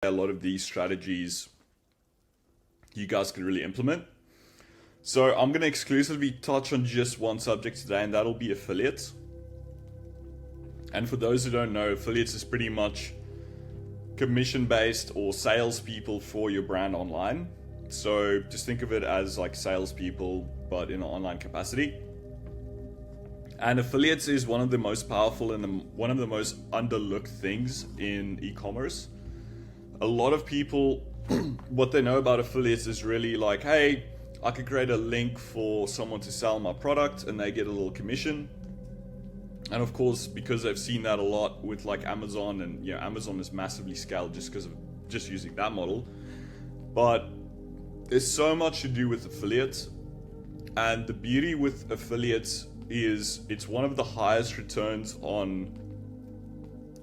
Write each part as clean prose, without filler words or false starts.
a lot of these strategies you guys can really implement. So I'm going to exclusively touch on just one subject today, and that'll be affiliates. And for those who don't know, affiliates is pretty much commission-based or salespeople for your brand online. So just think of it as like salespeople, but in an online capacity. And affiliates is one of the most powerful and one of the most underlooked things in e-commerce. A lot of people, what they know about affiliates is really like, hey, I could create a link for someone to sell my product and they get a little commission. And of course, because they've seen that a lot with like Amazon, and Amazon is massively scaled just because of just using that model. But there's so much to do with affiliates. And the beauty with affiliates is it's one of the highest returns on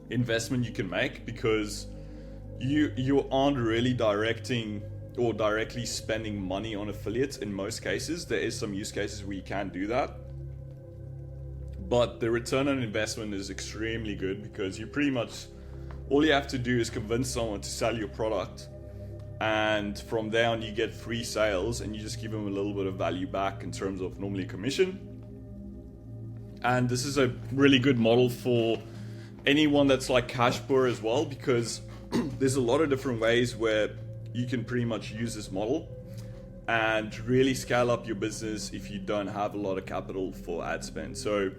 investment you can make, because you aren't really directing or directly spending money on affiliates in most cases. There is some use cases where you can do that, but the return on investment is extremely good, because you pretty much, all you have to do is convince someone to sell your product, and from there on you get free sales, and you just give them a little bit of value back in terms of normally a commission. And this is a really good model for anyone that's like cash poor as well, because there's a lot of different ways where you can pretty much use this model and really scale up your business if you don't have a lot of capital for ad spend. So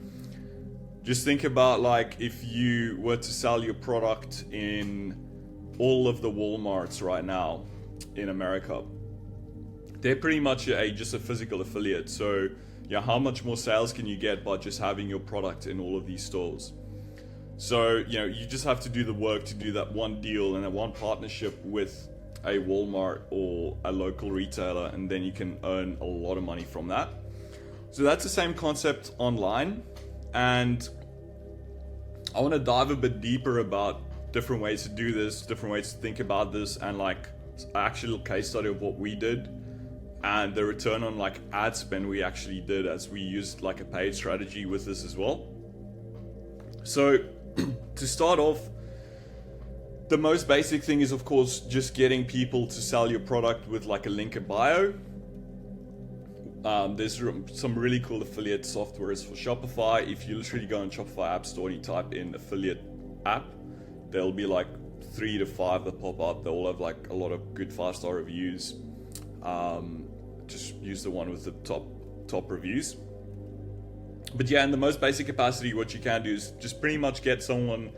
just think about like if you were to sell your product in all of the Walmarts right now in America, they're pretty much just a physical affiliate. So how much more sales can you get by just having your product in all of these stores? So you just have to do the work to do that one deal and that one partnership with a Walmart or a local retailer, and then you can earn a lot of money from that. So that's the same concept online, and I want to dive a bit deeper about different ways to do this, different ways to think about this, and like an actual case study of what we did and the return on like ad spend we actually did as we used like a paid strategy with this as well. So to start off, the most basic thing is of course just getting people to sell your product with like a link in bio. There's some really cool affiliate softwares for Shopify. If you literally go on Shopify App Store and you type in affiliate app, there'll be like 3 to 5 that pop up. They all have like a lot of good 5-star reviews. Just use the one with the top reviews. But in the most basic capacity, what you can do is just pretty much get someone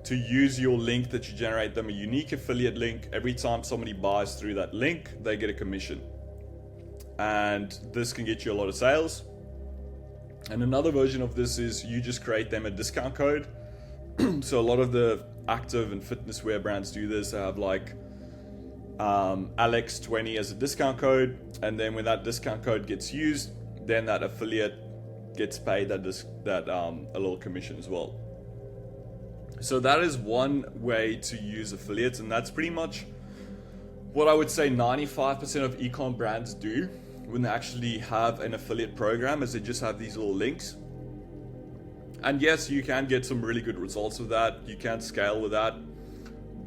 to use your link that you generate them a unique affiliate link. Every time somebody buys through that link, they get a commission. And this can get you a lot of sales. And another version of this is you just create them a discount code. So a lot of the active and fitness wear brands do this. They have like Alex20 as a discount code, and then when that discount code gets used, then that affiliate gets paid a little commission as well. So that is one way to use affiliates, and that's pretty much what I would say 95% of e-com brands do when they actually have an affiliate program, is they just have these little links. And yes, you can get some really good results with that. You can scale with that.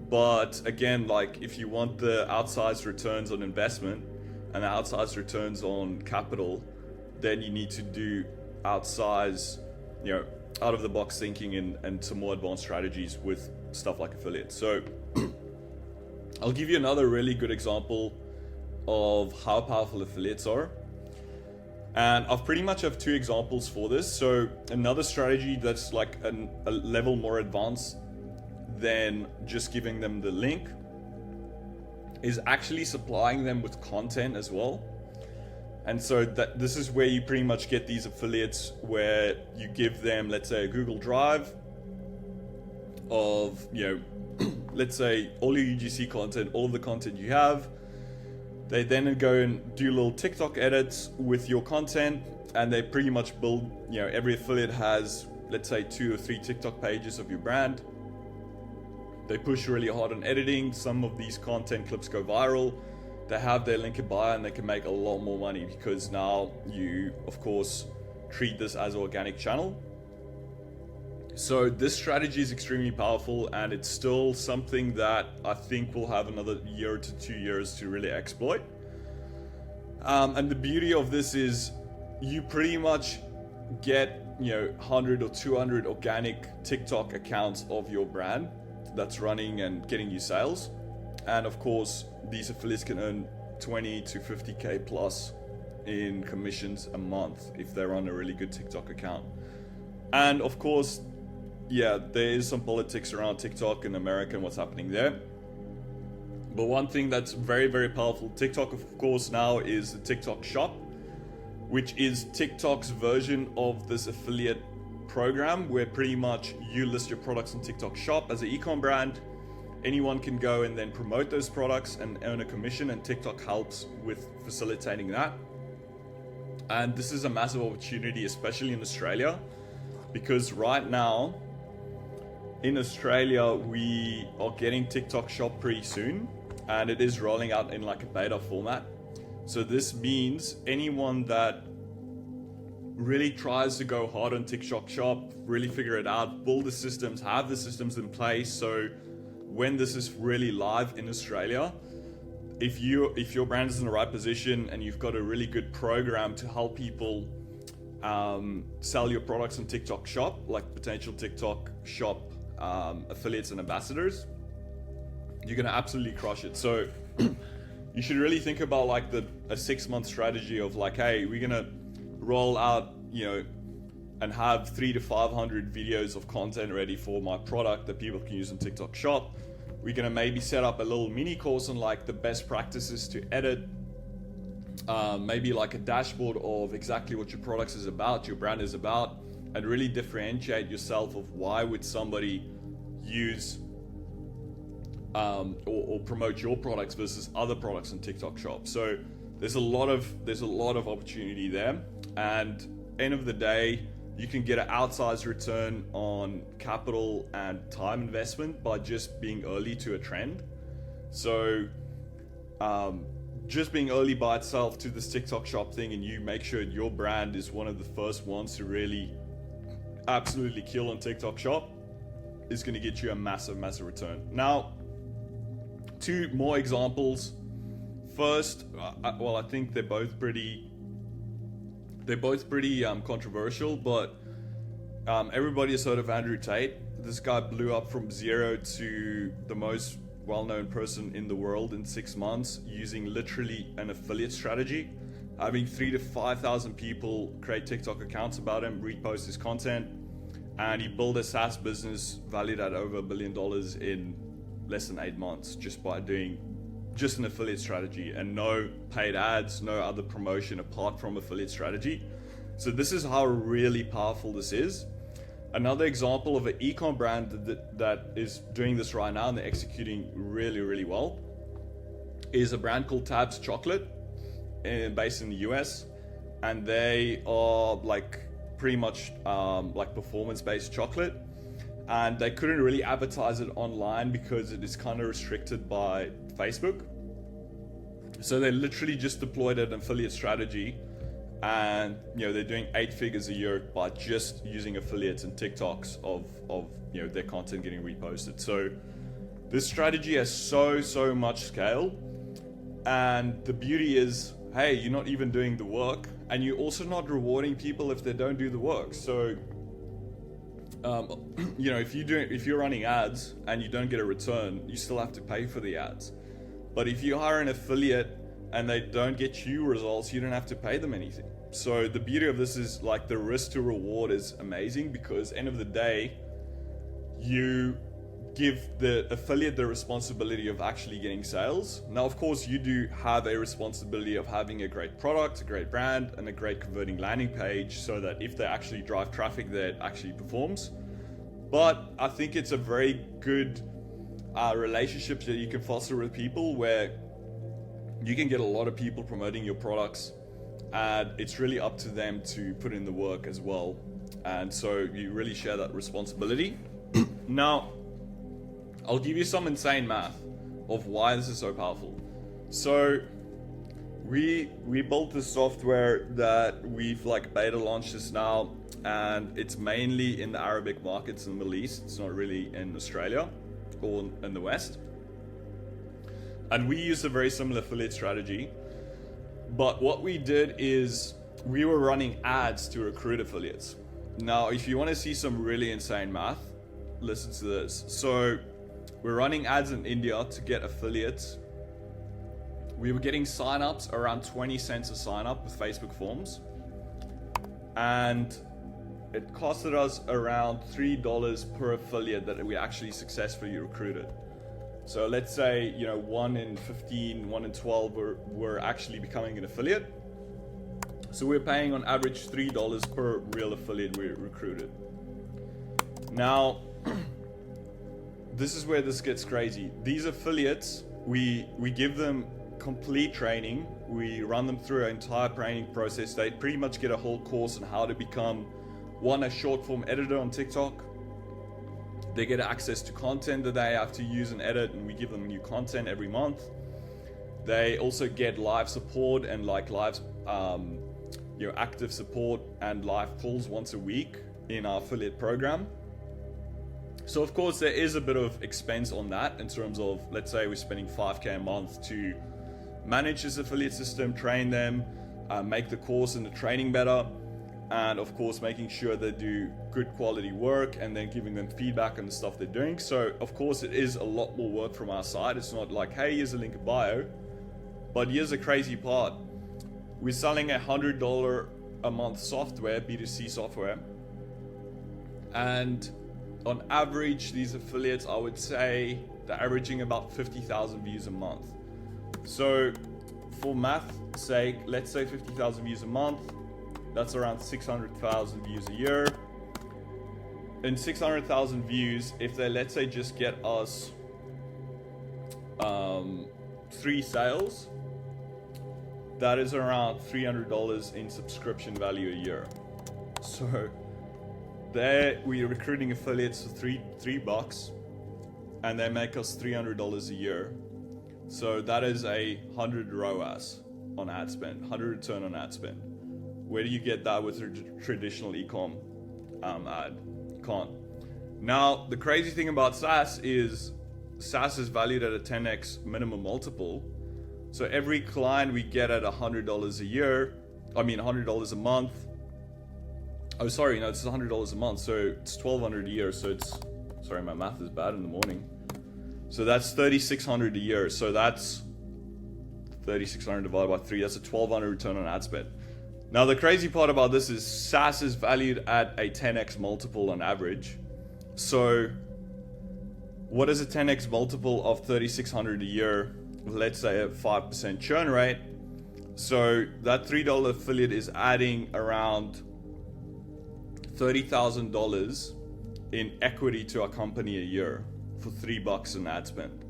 But again, like if you want the outsized returns on investment and the outsized returns on capital, then you need to do outsized, out of the box thinking and some more advanced strategies with stuff like affiliates. So I'll give you another really good example of how powerful affiliates are. And I've pretty much have 2 examples for this. So another strategy that's like a level more advanced than just giving them the link is actually supplying them with content as well. And so this is where you pretty much get these affiliates where you give them, let's say, a Google Drive of, let's say all your UGC content, all of the content you have. They then go and do little TikTok edits with your content, and they pretty much build, every affiliate has, let's say, 2 or 3 TikTok pages of your brand. They push really hard on editing. Some of these content clips go viral. They have their link in bio, and they can make a lot more money because now you, of course, treat this as an organic channel. So this strategy is extremely powerful, and it's still something that I think will have another year to 2 years to really exploit. And the beauty of this is you pretty much get 100 or 200 organic TikTok accounts of your brand that's running and getting you sales. And of course, these affiliates can earn 20 to 50k plus in commissions a month if they run a really good TikTok account. And of course, there is some politics around TikTok in America and what's happening there. But one thing that's very, very powerful, TikTok of course now is the TikTok Shop, which is TikTok's version of this affiliate program where pretty much you list your products on TikTok Shop as an e-com brand. Anyone can go and then promote those products and earn a commission, and TikTok helps with facilitating that. And this is a massive opportunity, especially in Australia, because right now in Australia we are getting TikTok Shop pretty soon, and it is rolling out in like a beta format. So this means anyone that really tries to go hard on TikTok Shop, really figure it out, build the systems, have the systems in place, so when this is really live in Australia, if your brand is in the right position and you've got a really good program to help people sell your products on TikTok Shop, like potential TikTok Shop affiliates and ambassadors, you're gonna absolutely crush it. So you should really think about like a 6-month strategy of like, hey, we're gonna roll out, and have 300 to 500 videos of content ready for my product that people can use on TikTok Shop. We're gonna maybe set up a little mini course on like the best practices to edit, maybe like a dashboard of exactly what your product is about, your brand is about, and really differentiate yourself of why would somebody use or promote your products versus other products on TikTok Shop. So there's a lot of opportunity there, and end of the day, you can get an outsized return on capital and time investment by just being early to a trend. So just being early by itself to this TikTok Shop thing, and you make sure your brand is one of the first ones to really absolutely kill on TikTok Shop, is going to get you a massive return. Now, 2 more examples. First, I think they're both pretty controversial, but everybody has heard of Andrew Tate. This guy blew up from zero to the most well-known person in the world in 6 months using literally an affiliate strategy, having 3,000 to 5,000 people create TikTok accounts about him, repost his content, and he built a SaaS business valued at over $1 billion in less than 8 months just by doing just an affiliate strategy and no paid ads, no other promotion apart from affiliate strategy. So this is how really powerful this is. Another example of an e-com brand that is doing this right now and they're executing really well is a brand called Tabs Chocolate, based in the US, and they are like pretty much like performance-based chocolate, and they couldn't really advertise it online because it is kind of restricted by Facebook. So they literally just deployed an affiliate strategy, and they're doing 8 figures a year by just using affiliates and TikToks of their content getting reposted. So this strategy has so much scale, and the beauty is, hey, you're not even doing the work, and you're also not rewarding people if they don't do the work. So if you're running ads and you don't get a return, you still have to pay for the ads. But if you hire an affiliate and they don't get you results, you don't have to pay them anything. So the beauty of this is like the risk to reward is amazing, because end of the day, you give the affiliate the responsibility of actually getting sales. Now, of course, you do have a responsibility of having a great product, a great brand, and a great converting landing page, so that if they actually drive traffic there, it actually performs. But I think it's a very good relationship that you can foster with people, where you can get a lot of people promoting your products, and it's really up to them to put in the work as well. And so you really share that responsibility. Now, I'll give you some insane math of why this is so powerful. So We built the software that we've like beta launched this now, and it's mainly in the Arabic markets in the Middle East. It's not really in Australia or in the West. And we use a very similar affiliate strategy. But what we did is we were running ads to recruit affiliates. Now, if you want to see some really insane math, listen to this. So we're running ads in India to get affiliates. We were getting signups around 20 cents a sign up with Facebook forms. And it costed us around $3 per affiliate that we actually successfully recruited. So let's say, 1 in 15, 1 in 12 were actually becoming an affiliate. So we're paying on average $3 per real affiliate we recruited. Now, this is where this gets crazy. These affiliates, we give them complete training. We run them through our entire training process. They pretty much get a whole course on how to become a short form editor on TikTok. They get access to content that they have to use and edit, and we give them new content every month. They also get live support and live active support and live calls once a week in our affiliate program. So of course there is a bit of expense on that in terms of, let's say we're spending $5,000 a month to manage this affiliate system, train them, make the course and the training better, and of course making sure they do good quality work and then giving them feedback on the stuff they're doing. So of course it is a lot more work from our side. It's not like, hey, here's a link in bio. But here's the crazy part. We're selling $100 a month software, B2C software, and on average these affiliates, I would say they're averaging about 50,000 views a month. So for math's sake, let's say 50,000 views a month, that's around 600,000 views a year. In 600,000 views, if they, let's say, just get us 3 sales, that is around $300 in subscription value a year. So there we're recruiting affiliates for $3, and they make us $300 a year. So that is 100 ROAS on ad spend, 100 return on ad spend. Where do you get that with a traditional e-com ad? You can't. Now, the crazy thing about SaaS is valued at a 10x minimum multiple. So every client we get at $100 a year, $100 a month. Oh, sorry, no, it's $100 a month. So it's $1,200 a year. So it's, sorry, my math is bad in the morning. So that's $3,600 a year. So that's 3,600 divided by 3. That's a 1,200 return on ad spend. Now, the crazy part about this is SaaS is valued at a 10x multiple on average. So what is a 10x multiple of 3,600 a year? Let's say a 5% churn rate. So that $3 affiliate is adding around $30,000 in equity to our company a year for $3 in ad spend.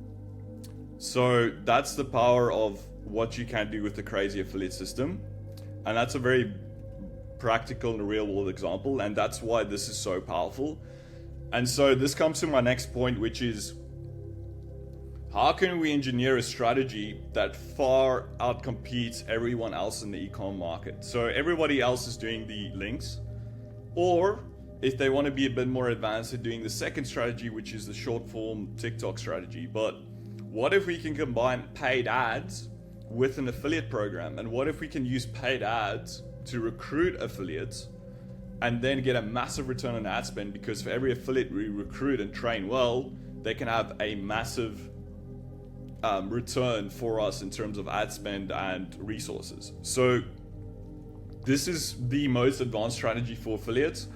So that's the power of what you can do with the crazy affiliate system. And that's a very practical and real world example. And that's why this is so powerful. And so this comes to my next point, which is, how can we engineer a strategy that far outcompetes everyone else in the e-com market? So everybody else is doing the links, or if they want to be a bit more advanced, they're doing the second strategy, which is the short form TikTok strategy. But what if we can combine paid ads with an affiliate program? And what if we can use paid ads to recruit affiliates and then get a massive return on ad spend? Because for every affiliate we recruit and train well, they can have a massive return for us in terms of ad spend and resources. So this is the most advanced strategy for affiliates,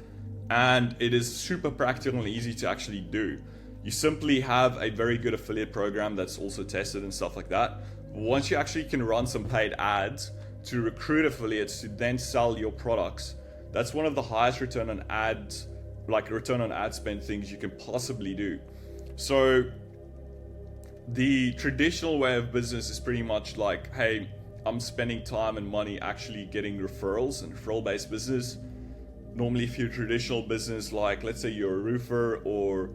and it is super practical and easy to actually do. You simply have a very good affiliate program that's also tested and stuff like that. Once you actually can run some paid ads to recruit affiliates to then sell your products, that's one of the highest return on ad spend things you can possibly do. So the traditional way of business is pretty much like, hey, I'm spending time and money actually getting referrals and referral-based business. Normally, if you're a traditional business, like let's say you're a roofer or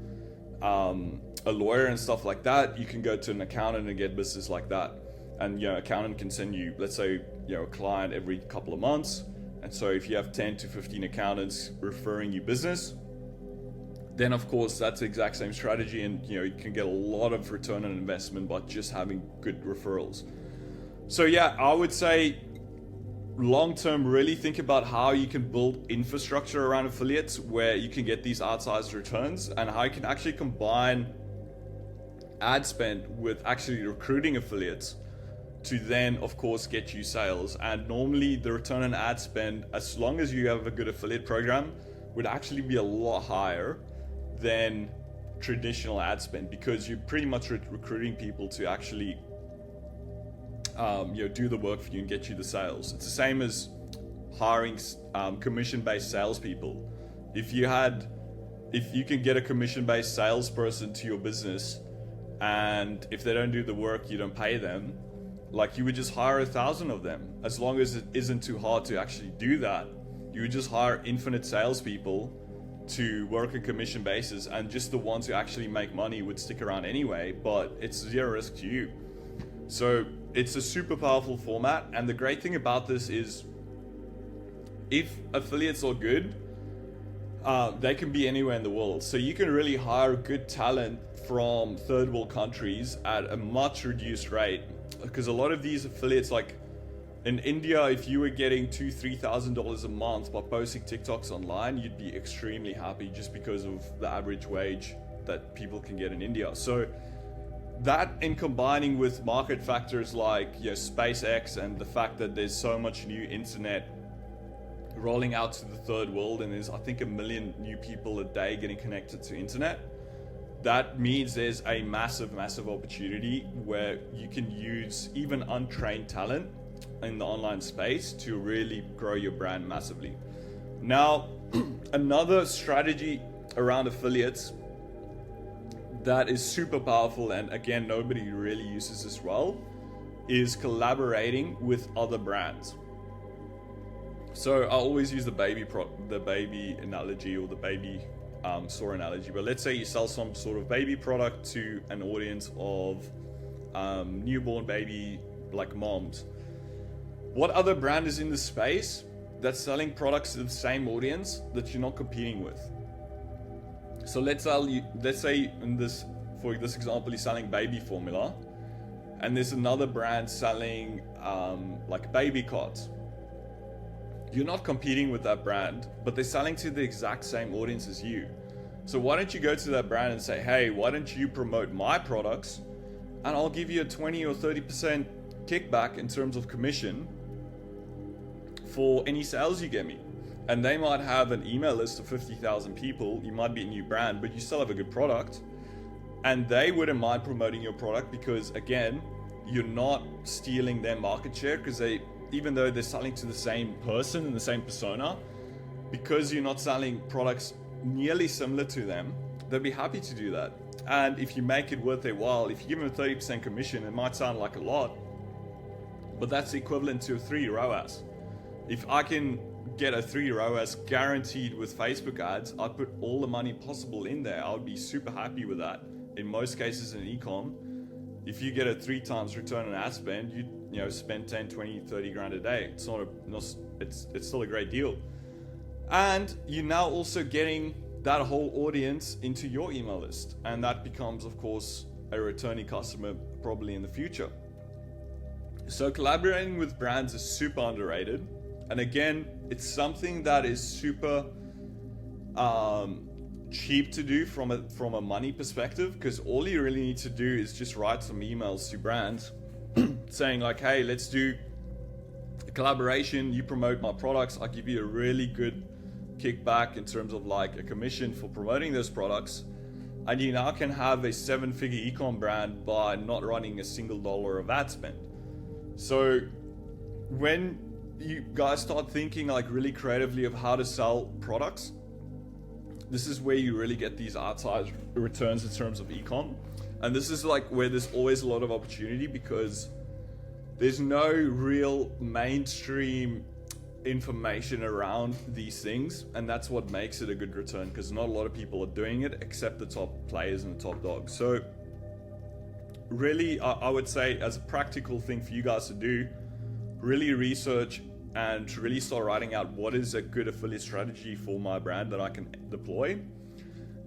a lawyer and stuff like that, you can go to an accountant and get business like that. and accountant can send you, let's say, a client every couple of months. And so if you have 10 to 15 accountants referring you business, then of course that's the exact same strategy, and you can get a lot of return on investment by just having good referrals. So yeah, I would say long term, really think about how you can build infrastructure around affiliates where you can get these outsized returns, and how you can actually combine ad spend with actually recruiting affiliates to then of course get you sales. And normally the return on ad spend, as long as you have a good affiliate program, would actually be a lot higher than traditional ad spend, because you're pretty much recruiting people to actually do the work for you and get you the sales. It's the same as hiring commission-based salespeople. If you can get a commission-based salesperson to your business, and if they don't do the work, you don't pay them, like you would just hire 1,000 of them. As long as it isn't too hard to actually do that, you would just hire infinite salespeople to work a commission basis, and just the ones who actually make money would stick around anyway, but it's zero risk to you. So it's a super powerful format, and the great thing about this is if affiliates are good, they can be anywhere in the world. So you can really hire good talent from third world countries at a much reduced rate, because a lot of these affiliates, like in India, if you were getting $2,000-$3,000 a month by posting TikToks online, you'd be extremely happy, just because of the average wage that people can get in India. So that, in combining with market factors like SpaceX and the fact that there's so much new internet rolling out to the third world, and there's I think 1 million new people a day getting connected to internet, that means there's a massive opportunity where you can use even untrained talent in the online space to really grow your brand massively. Now, another strategy around affiliates that is super powerful, and again, nobody really uses this well, is collaborating with other brands. So I always use the baby analogy, or the baby store analogy. But let's say you sell some sort of baby product to an audience of newborn baby like moms. What other brand is in the space that's selling products to the same audience that you're not competing with? So let's say for this example, you're selling baby formula, and there's another brand selling like baby cots. You're not competing with that brand, but they're selling to the exact same audience as you. So why don't you go to that brand and say, hey, why don't you promote my products, and I'll give you a 20 or 30% kickback in terms of commission for any sales you get me. And they might have an email list of 50,000 people. You might be a new brand, but you still have a good product, and they wouldn't mind promoting your product, because again, you're not stealing their market share, because even though they're selling to the same person and the same persona, because you're not selling products nearly similar to them, they'll be happy to do that. And if you make it worth their while, if you give them a 30% commission, it might sound like a lot, but that's equivalent to a 3 ROAS. If I can get a 3 ROAS guaranteed with Facebook ads, I'd put all the money possible in there. I would be super happy with that. In most cases in e-com, if you get a 3 times return on ad spend, you spend 10, 20, 30 grand a day. It's still a great deal. And you're now also getting that whole audience into your email list, and that becomes, of course, a returning customer probably in the future. So collaborating with brands is super underrated. And again, it's something that is super cheap to do from a money perspective, because all you really need to do is just write some emails to brands saying like, hey, let's do a collaboration. You promote my products, I'll give you a really good kickback in terms of like a commission for promoting those products. And you now can have a 7-figure e-com brand by not running a single dollar of ad spend. So when you guys start thinking like really creatively of how to sell products, this is where you really get these outsized returns in terms of e-com. And this is like where there's always a lot of opportunity, because there's no real mainstream information around these things, and that's what makes it a good return, because not a lot of people are doing it except the top players and the top dogs. So really, I would say, as a practical thing for you guys to do, really research and really start writing out what is a good affiliate strategy for my brand that I can deploy.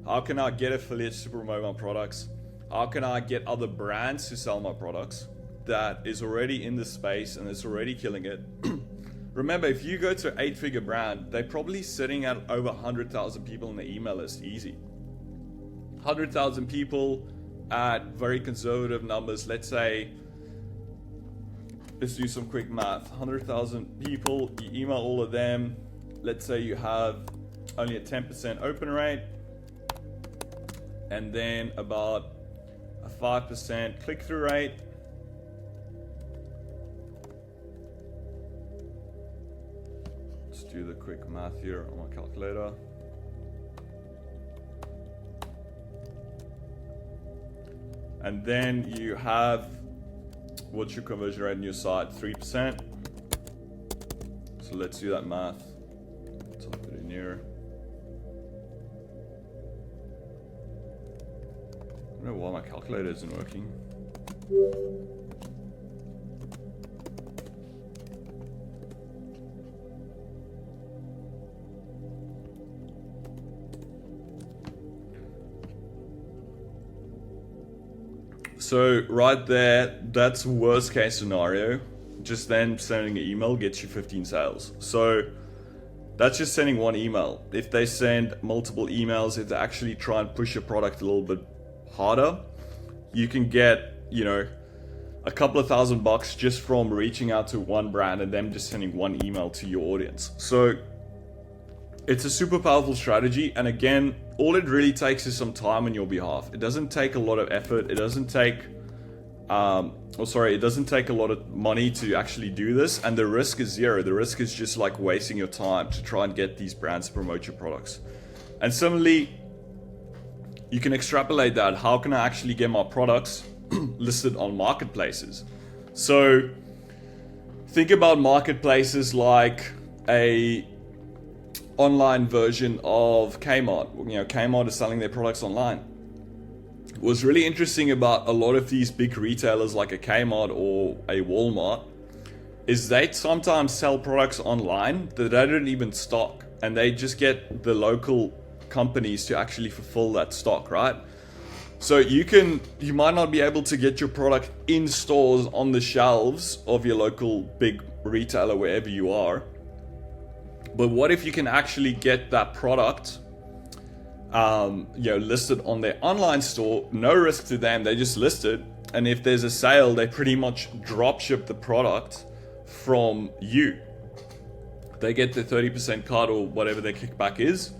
How can I get affiliates to promote my products? How can I get other brands to sell my products that is already in the space and is already killing it? Remember, if you go to an 8-figure brand, they're probably sitting at over 100,000 people in the email list, easy. 100,000 people at very conservative numbers. Let's say, let's do some quick math. 100,000 people, you email all of them. Let's say you have only a 10% open rate, and then about a 5% click-through rate. Let's do the quick math here on my calculator. And then you have, what's your conversion rate on your site? 3%. So let's do that math. Type it in here. I don't know why my calculator isn't working. So right there, that's worst case scenario. Just then sending an email gets you 15 sales. So that's just sending one email. If they send multiple emails, if they actually try and push your product a little bit harder, you can get, you know, a couple of $1,000 just from reaching out to one brand and them just sending one email to your audience. So it's a super powerful strategy. And again, all it really takes is some time on your behalf. It doesn't take a lot of effort. It doesn't take, it doesn't take a lot of money to actually do this. And the risk is zero. The risk is just like wasting your time to try and get these brands to promote your products. And similarly, you can extrapolate that. How can I actually get my products listed on marketplaces? So think about marketplaces like a online version of Kmart. You know, Kmart is selling their products online. What's really interesting about a lot of these big retailers like a Kmart or a Walmart is they sometimes sell products online that they don't even stock, and they just get the local companies to actually fulfill that stock, right? So you might not be able to get your product in stores on the shelves of your local big retailer wherever you are. But what if you can actually get that product listed on their online store? No risk to them, they just list it, and if there's a sale, they pretty much drop ship the product from you. They get the 30% cut or whatever their kickback is,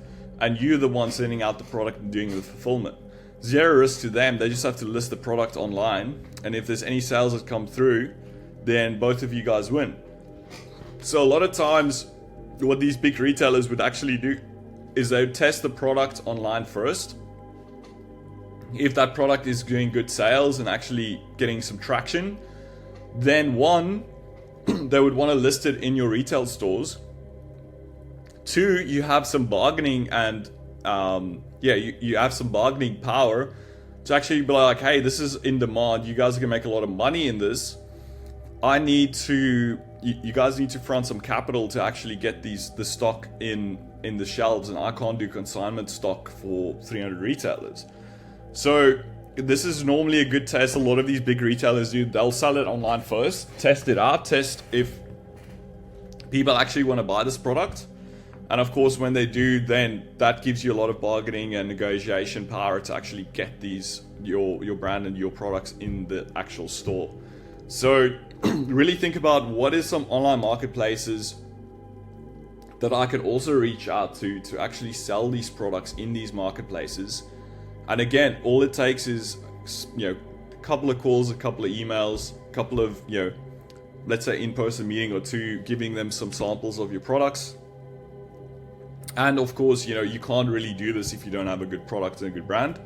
and you're the one sending out the product and doing the fulfillment. Zero risk to them, they just have to list the product online, and if there's any sales that come through, then both of you guys win. So a lot of times, what these big retailers would actually do is they would test the product online first. If that product is doing good sales and actually getting some traction, then one, they would want to list it in your retail stores. Two, you have some bargaining and you have some bargaining power to actually be like, hey, this is in demand. You guys are gonna make a lot of money in this. You guys need to front some capital to actually get the stock in the shelves, and I can't do consignment stock for 300 retailers. So this is normally a good test. A lot of these big retailers do. They'll sell it online first, test it out, test if people actually want to buy this product. And of course, when they do, then that gives you a lot of bargaining and negotiation power to actually get your brand and your products in the actual store. So really think about what is some online marketplaces that I could also reach out to actually sell these products in these marketplaces. And again, all it takes is, a couple of calls, a couple of emails, a couple of, let's say in-person meeting or two, giving them some samples of your products. And of course, you can't really do this if you don't have a good product and a good brand.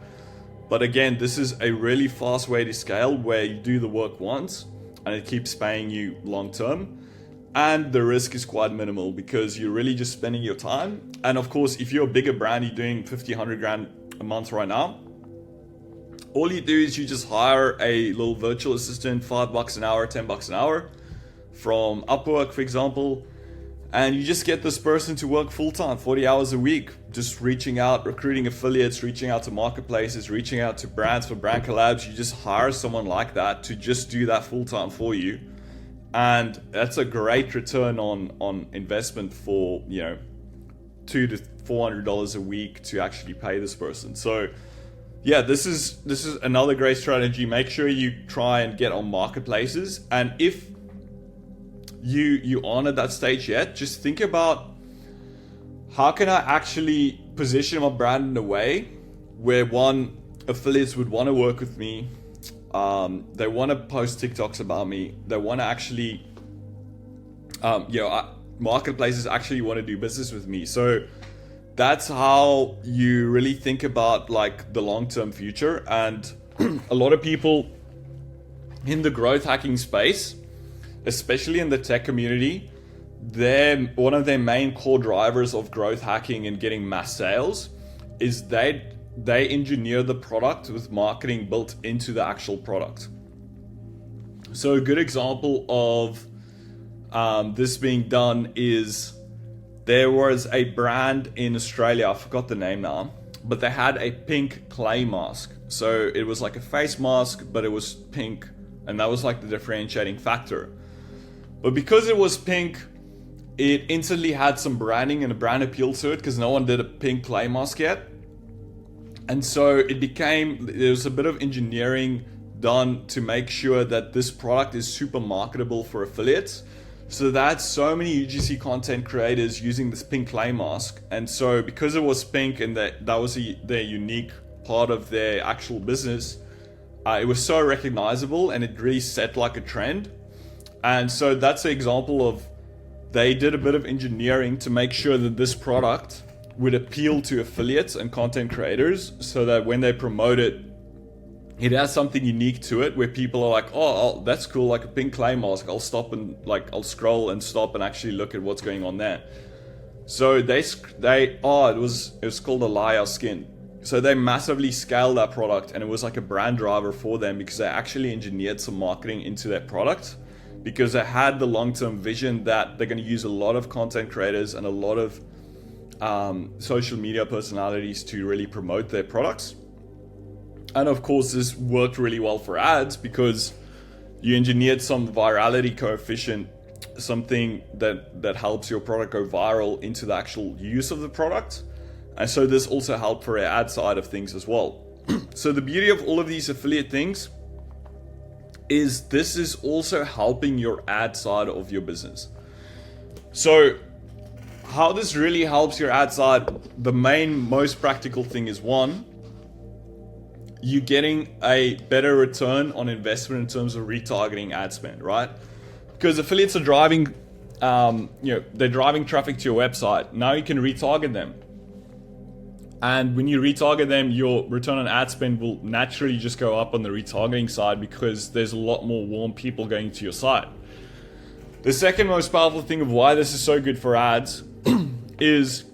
But again, this is a really fast way to scale where you do the work once and it keeps paying you long term. And the risk is quite minimal because you're really just spending your time. And of course, if you're a bigger brand, you're doing 50, 100 grand a month right now, All you do is you just hire a little virtual assistant, $5 an hour, $10 an hour from Upwork, for example, and you just get this person to work full-time, 40 hours a week, just reaching out, recruiting affiliates, reaching out to marketplaces, reaching out to brands for brand collabs. You just hire someone like that to just do that full-time for you. And that's a great return on investment for, $200 to $400 a week to actually pay this person. So yeah, this is another great strategy. Make sure you try and get on marketplaces. And if you aren't at that stage yet, just think about, how can I actually position my brand in a way where, one, affiliates would want to work with me, they want to post TikToks about me, they want to actually marketplaces actually want to do business with me. So that's how you really think about like the long-term future. And a lot of people in the growth hacking space, especially in the tech community, one of their main core drivers of growth hacking and getting mass sales is they engineer the product with marketing built into the actual product. So a good example of this being done is, there was a brand in Australia, I forgot the name now, but they had a pink clay mask. So it was like a face mask, but it was pink, and that was like the differentiating factor. But because it was pink, it instantly had some branding and a brand appeal to it, because no one did a pink clay mask yet. And so there was a bit of engineering done to make sure that this product is super marketable for affiliates. So that's so many UGC content creators using this pink clay mask. And so because it was pink and that was their unique part of their actual business, it was so recognizable and it really set like a trend. And so that's an example of, they did a bit of engineering to make sure that this product would appeal to affiliates and content creators, so that when they promote it, it has something unique to it where people are like, oh, that's cool, like a pink clay mask. I'll scroll and stop and actually look at what's going on there. So it was called a liar skin. So they massively scaled that product, and it was like a brand driver for them because they actually engineered some marketing into that product, because they had the long-term vision that they're going to use a lot of content creators and a lot of social media personalities to really promote their products. And of course, this worked really well for ads because you engineered some virality coefficient, something that helps your product go viral into the actual use of the product. And so this also helped for the ad side of things as well. So the beauty of all of these affiliate things is this is also helping your ad side of your business. So how this really helps your ad side, the most practical thing is, one, you're getting a better return on investment in terms of retargeting ad spend, right? Because affiliates are driving, they're driving traffic to your website. Now you can retarget them. And when you retarget them, your return on ad spend will naturally just go up on the retargeting side because there's a lot more warm people going to your site. The second most powerful thing of why this is so good for ads is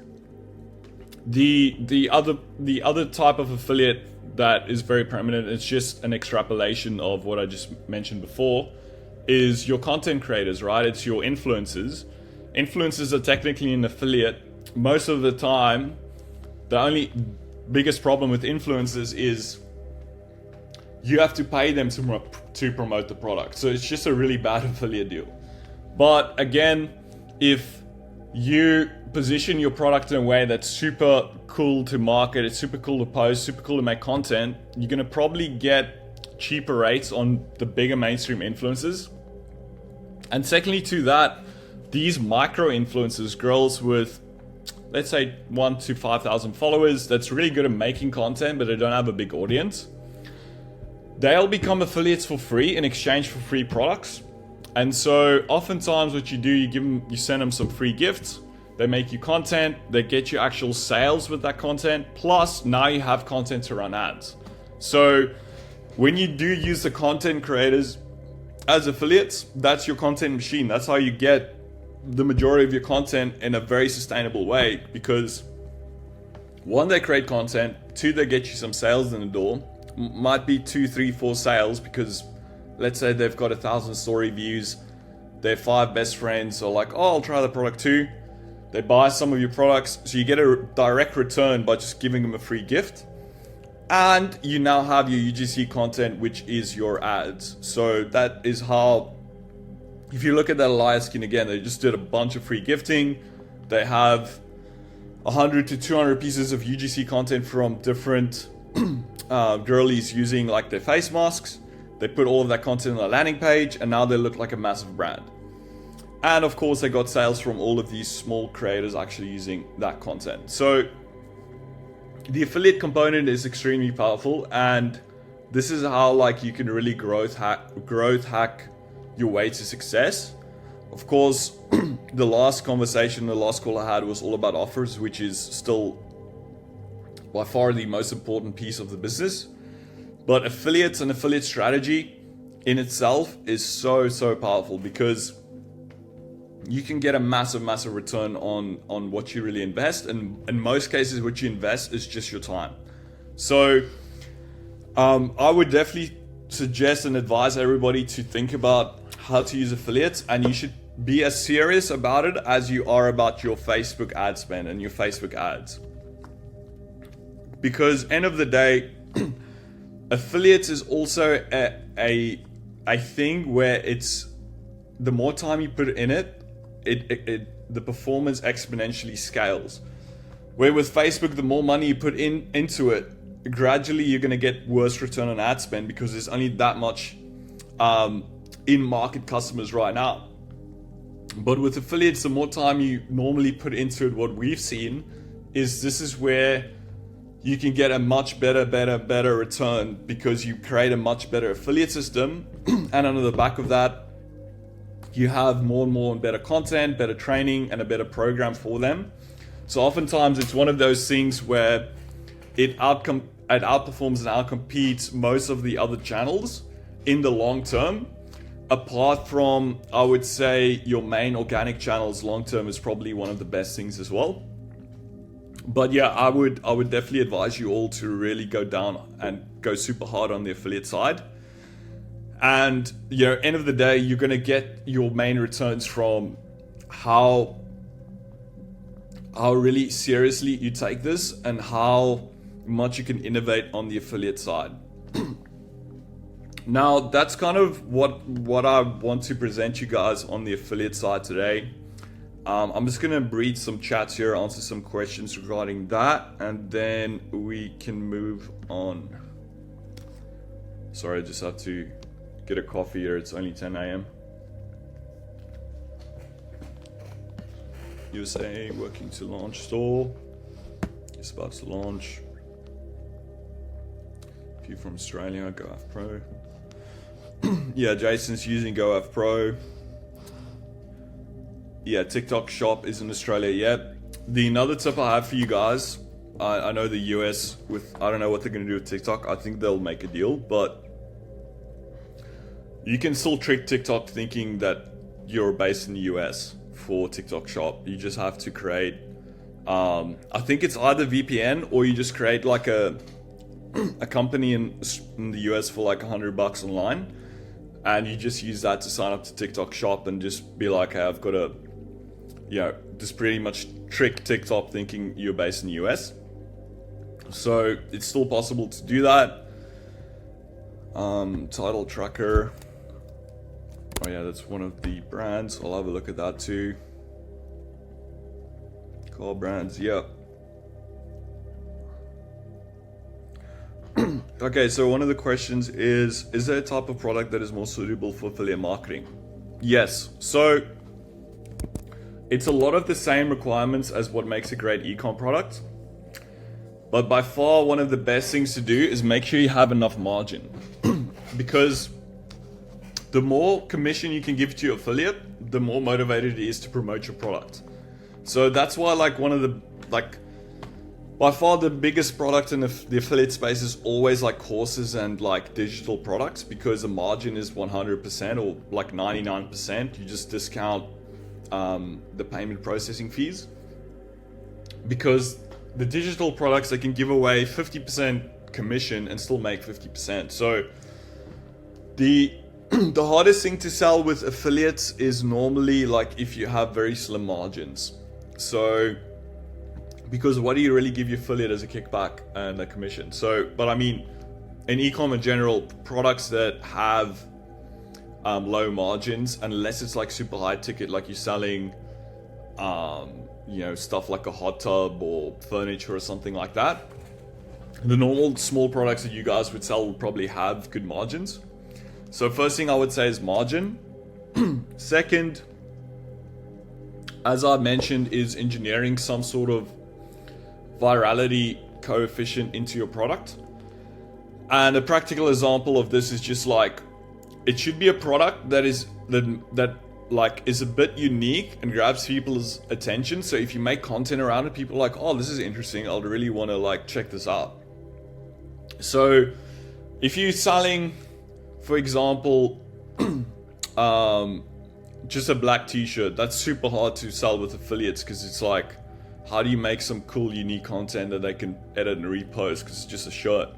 the other type of affiliate that is very prominent. It's just an extrapolation of what I just mentioned before, is your content creators, right? It's your influencers. Influencers are technically an affiliate. Most of the time, the only biggest problem with influencers is you have to pay them to promote the product. So it's just a really bad affiliate deal. But again, if you position your product in a way that's super cool to market, it's super cool to post, super cool to make content, you're going to probably get cheaper rates on the bigger mainstream influencers. And secondly to that, these micro influencers, girls with, let's say 1,000 to 5,000 followers, that's really good at making content, but they don't have a big audience. They'll become affiliates for free in exchange for free products. And so oftentimes what you do, you send them some free gifts. They make you content, they get you actual sales with that content, plus now you have content to run ads. So when you do use the content creators as affiliates, that's your content machine. That's how you get the majority of your content in a very sustainable way, because one, they create content, two, they get you some sales in the door, might be 2, 3, 4 sales, because let's say they've got 1,000 story views. Their 5 best friends are like, oh, I'll try the product too. They buy some of your products, so you get a direct return by just giving them a free gift. And you now have your UGC content, which is your ads. So that is how, if you look at that Elias skin again, they just did a bunch of free gifting. They have 100 to 200 pieces of UGC content from different girlies using like their face masks. They put all of that content on a landing page, and now they look like a massive brand. And of course, they got sales from all of these small creators actually using that content. So the affiliate component is extremely powerful, and this is how like you can really growth hack your way to success. Of course, the last call I had was all about offers, which is still by far the most important piece of the business. But affiliates and affiliate strategy in itself is so powerful, because you can get a massive return on what you really invest, and in most cases what you invest is just your time. So I would definitely suggest and advise everybody to think about how to use affiliates, and you should be as serious about it as you are about your Facebook ad spend and your Facebook ads, because end of the day affiliates is also a thing where it's the more time you put in it, the performance exponentially scales. Where with Facebook, the more money you put into it, gradually you're going to get worse return on ad spend, because there's only that much in-market customers right now. But with affiliates, the more time you normally put into it, what we've seen is this is where you can get a much better return, because you create a much better affiliate system, and under the back of that, you have more and better content, better training, and a better program for them. So oftentimes it's one of those things where it outperforms and outcompetes most of the other channels in the long term. Apart from, I would say, your main organic channels, long term is probably one of the best things as well. But yeah, I would definitely advise you all to really go down and go super hard on the affiliate side. And end of the day, you're going to get your main returns from how really seriously you take this, and how much you can innovate on the affiliate side. Now, that's kind of what I want to present you guys on the affiliate side today. I'm just going to read some chats here, answer some questions regarding that, and then we can move on. Sorry, I just have to get a coffee here. It's only 10 a.m. USA working to launch store. It's about to launch. A few from Australia, GoAF Pro. Yeah, Jason's using GoAF Pro. Yeah, TikTok Shop is in Australia yet. The another tip I have for you guys, I know the US I don't know what they're going to do with TikTok. I think they'll make a deal, but you can still trick TikTok thinking that you're based in the US for TikTok Shop. You just have to create, I think it's either VPN, or you just create like a company in the US for like $100 online, and you just use that to sign up to TikTok Shop and just be like, hey, I've got a, just pretty much trick TikTok thinking you're based in the US. So it's still possible to do that. Title tracker. Oh yeah, that's one of the brands. I'll have a look at that too. Car brands, yeah. Okay, so one of the questions is there a type of product that is more suitable for affiliate marketing? Yes. So it's a lot of the same requirements as what makes a great ecom product. But by far, one of the best things to do is make sure you have enough margin. Because the more commission you can give to your affiliate, the more motivated it is to promote your product. So that's why, like, one of the, like, by far the biggest product in the affiliate space is always like courses and like digital products, because the margin is 100% or like 99%. You just discount the payment processing fees, because the digital products, they can give away 50% commission and still make 50%. So the the hardest thing to sell with affiliates is normally like if you have very slim margins. So because what do you really give your affiliate as a kickback and a commission? So, but I mean, in e-com in general, products that have low margins, unless it's like super high ticket, like you're selling stuff like a hot tub or furniture or something like that, the normal small products that you guys would sell will probably have good margins. So first thing I would say is margin. Second, as I mentioned, is engineering some sort of virality coefficient into your product. And a practical example of this is just like, it should be a product that is a bit unique and grabs people's attention. So if you make content around it, people are like, oh, this is interesting, I'll really want to like check this out. So if you're selling, for example, just a black t-shirt, that's super hard to sell with affiliates, because it's like, how do you make some cool unique content that they can edit and repost, because it's just a shirt?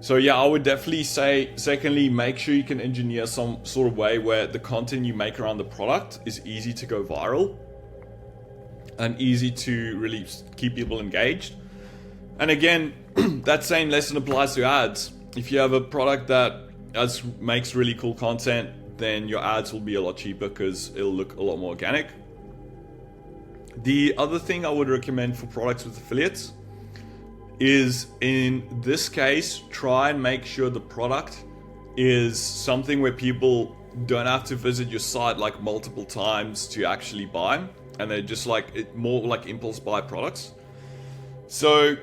So yeah, I would definitely say, secondly, make sure you can engineer some sort of way where the content you make around the product is easy to go viral and easy to really keep people engaged. And again, that same lesson applies to ads. If you have a product that makes really cool content, then your ads will be a lot cheaper because it'll look a lot more organic. The other thing I would recommend for products with affiliates is, in this case, try and make sure the product is something where people don't have to visit your site like multiple times to actually buy, and they're just like more like impulse buy products. So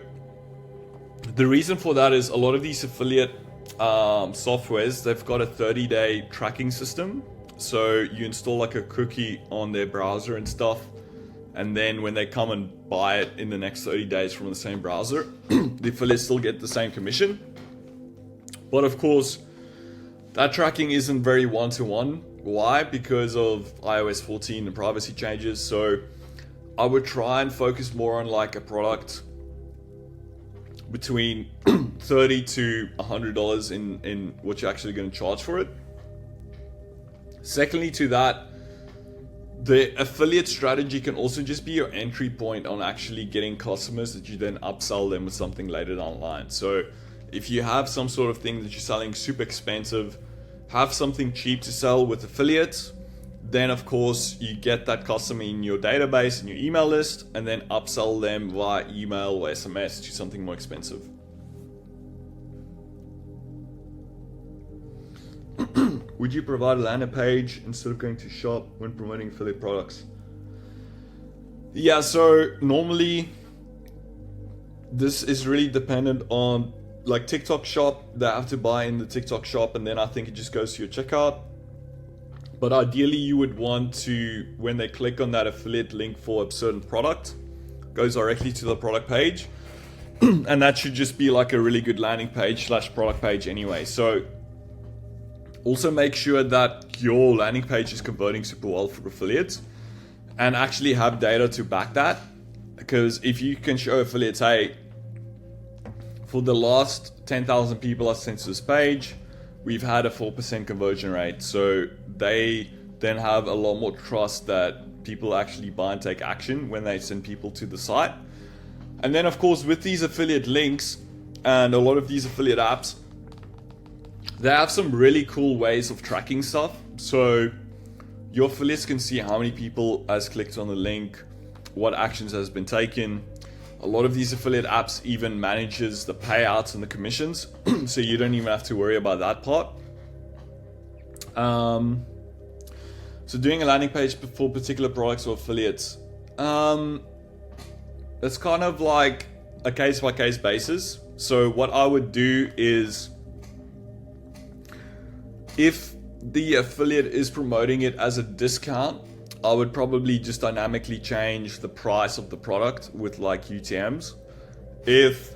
the reason for that is a lot of these affiliate softwares, they've got a 30-day tracking system. So you install like a cookie on their browser and stuff, and then when they come and buy it in the next 30 days from the same browser, the affiliates still get the same commission. But of course, that tracking isn't very one-to-one. Why? Because of iOS 14 and privacy changes. So I would try and focus more on like a product between $30 to $100 in what you're actually going to charge for it. Secondly to that, the affiliate strategy can also just be your entry point on actually getting customers that you then upsell them with something later down the line. So if you have some sort of thing that you're selling super expensive, have something cheap to sell with affiliates, then of course you get that customer in your database, in your email list, and then upsell them via email or SMS to something more expensive. Would you provide a landing page instead of going to shop when promoting affiliate products? Yeah, so normally this is really dependent on like TikTok shop. They have to buy in the TikTok shop, and then I think it just goes to your checkout. But ideally you would want to, when they click on that affiliate link for a certain product, goes directly to the product page. And that should just be like a really good landing page / product page anyway. So also make sure that your landing page is converting super well for affiliates, and actually have data to back that. Because if you can show affiliates, hey, for the last 10,000 people I sent to this page, we've had a 4% conversion rate. So they then have a lot more trust that people actually buy and take action when they send people to the site. And then of course with these affiliate links and a lot of these affiliate apps, they have some really cool ways of tracking stuff. So your affiliates can see how many people has clicked on the link, what actions has been taken. A lot of these affiliate apps even manages the payouts and the commissions, so you don't even have to worry about that part. So doing a landing page for particular products or affiliates, it's kind of like a case-by-case basis. So what I would do is, if the affiliate is promoting it as a discount, I would probably just dynamically change the price of the product with like UTMs. If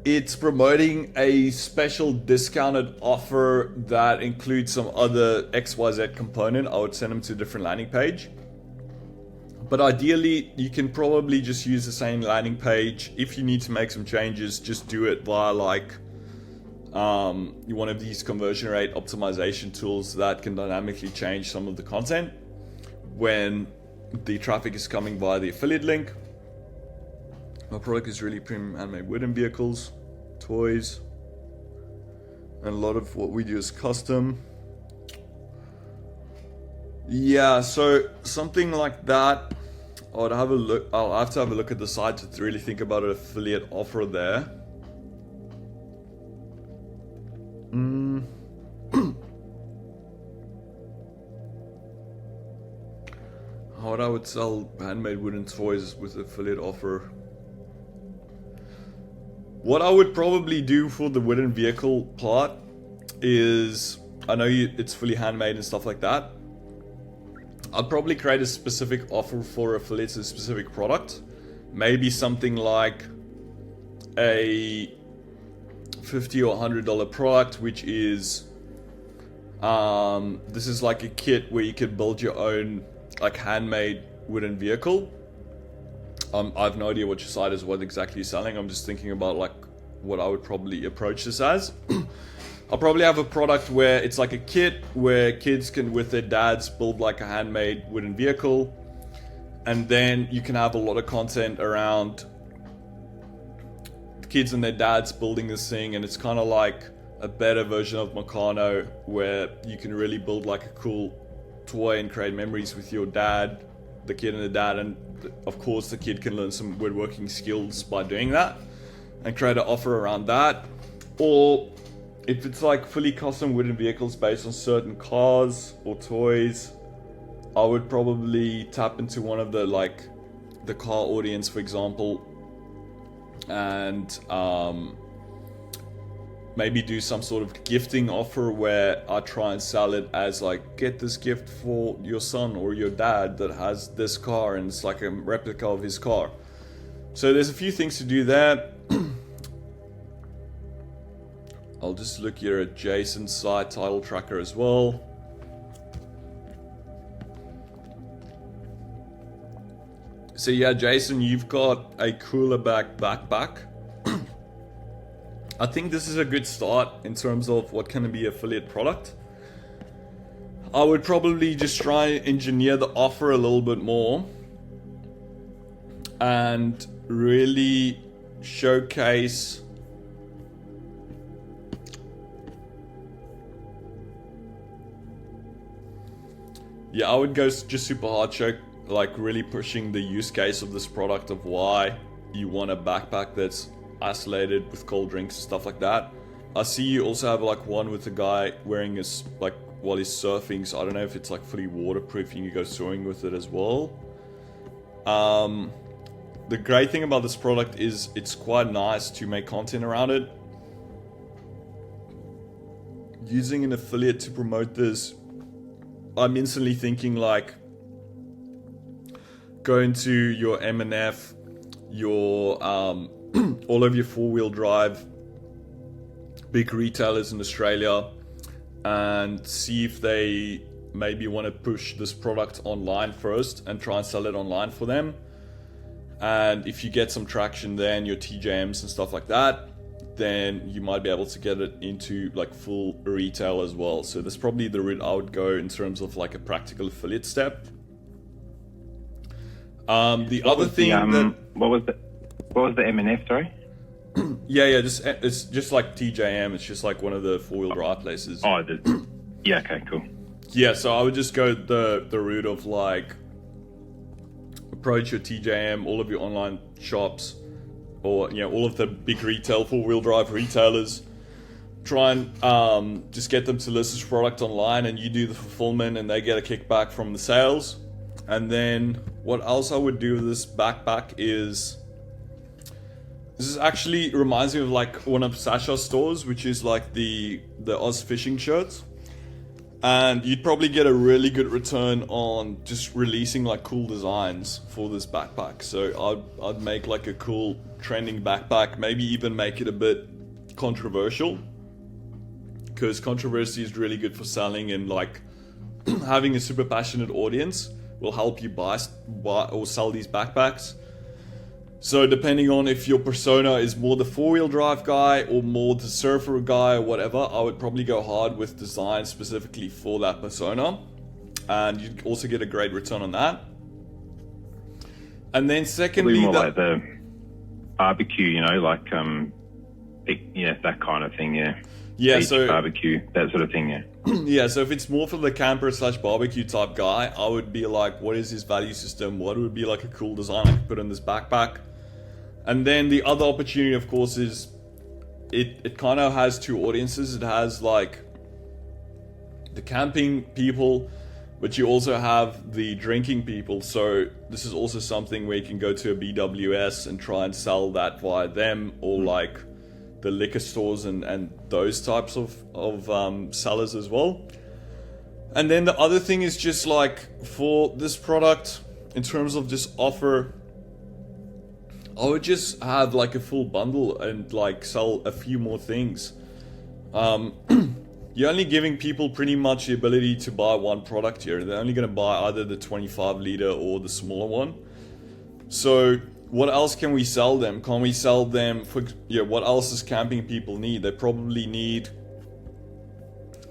it's promoting a special discounted offer that includes some other XYZ component, I would send them to a different landing page. But ideally, you can probably just use the same landing page. If you need to make some changes, just do it via like one of these conversion rate optimization tools that can dynamically change some of the content when the traffic is coming via the affiliate link. My product is really premium handmade wooden vehicles, toys, and a lot of what we do is custom. Yeah, so something like that, I'll have to have a look at the site to really think about an affiliate offer there. How I would sell handmade wooden toys with affiliate offer. What I would probably do for the wooden vehicle part is, I know it's fully handmade and stuff like that. I'd probably create a specific offer for affiliates, a specific product. Maybe something like a $50 or $100 product, which is, this is like a kit where you can build your own like handmade wooden vehicle. I have no idea what your site is, what exactly you're selling. I'm just thinking about like what I would probably approach this as. I'll probably have a product where it's like a kit where kids can, with their dads, build like a handmade wooden vehicle. And then you can have a lot of content around kids and their dads building this thing. And it's kind of like a better version of Meccano, where you can really build like a cool toy and create memories with your dad, the kid and the dad. And of course the kid can learn some woodworking skills by doing that and create an offer around that. Or if it's like fully custom wooden vehicles based on certain cars or toys, I would probably tap into one of the like the car audience, for example, and maybe do some sort of gifting offer where I try and sell it as like, get this gift for your son or your dad that has this car, and it's like a replica of his car. So there's a few things to do there. I'll just look here at Jason's site title tracker as well. So yeah, Jason, you've got a cooler back backpack. I think this is a good start in terms of what can be affiliate product. I would probably just try and engineer the offer a little bit more and really showcase I would go just super hard, like really pushing the use case of this product, of why you want a backpack that's isolated with cold drinks and stuff like that. I see you also have like one with a guy wearing his, like, while he's surfing, so I don't know if it's like fully waterproof and you go swimming with it as well. The great thing about this product is it's quite nice to make content around it. Using an affiliate to promote this, I'm instantly thinking like going to your M&F, your all of your four-wheel drive big retailers in Australia, and see if they maybe want to push this product online first and try and sell it online for them. And if you get some traction there in your TJMs and stuff like that, then you might be able to get it into like full retail as well. So that's probably the route I would go in terms of like a practical affiliate step. The other thing that... What was the M&F, sorry? It's just like TJM. It's just like one of the four-wheel drive places. Oh, yeah, okay, cool. Yeah, so I would just go the route of like approach your TJM, all of your online shops, or all of the big retail four-wheel drive retailers. Try and just get them to list this product online, and you do the fulfillment, and they get a kickback from the sales. And then what else I would do with this backpack is, this is actually reminds me of like one of Sasha's stores, which is like the Oz fishing shirts. And you'd probably get a really good return on just releasing like cool designs for this backpack. So I'd make like a cool trending backpack, maybe even make it a bit controversial, because controversy is really good for selling and like having a super passionate audience. will help you buy or sell these backpacks. So depending on if your persona is more the 4-wheel drive guy or more the surfer guy or whatever, I would probably go hard with design specifically for that persona, and you'd also get a great return on that. And then secondly, Probably more like the barbecue, like that kind of thing, yeah. Yeah, beach, so barbecue, that sort of thing, yeah. Yeah, so if it's more for the camper / barbecue type guy, I would be like, what is his value system? What would be like a cool design I could put in this backpack? And then the other opportunity, of course, is it kind of has two audiences. It has like the camping people, but you also have the drinking people. So this is also something where you can go to a BWS and try and sell that via them, or like the liquor stores and those types of sellers as well. And then the other thing is just like for this product, in terms of just offer, I would just have like a full bundle and like sell a few more things. You're only giving people pretty much the ability to buy one product here. They're only going to buy either the 25 liter or the smaller one. So what else can we sell them? Can we sell them for, what else does camping people need? They probably need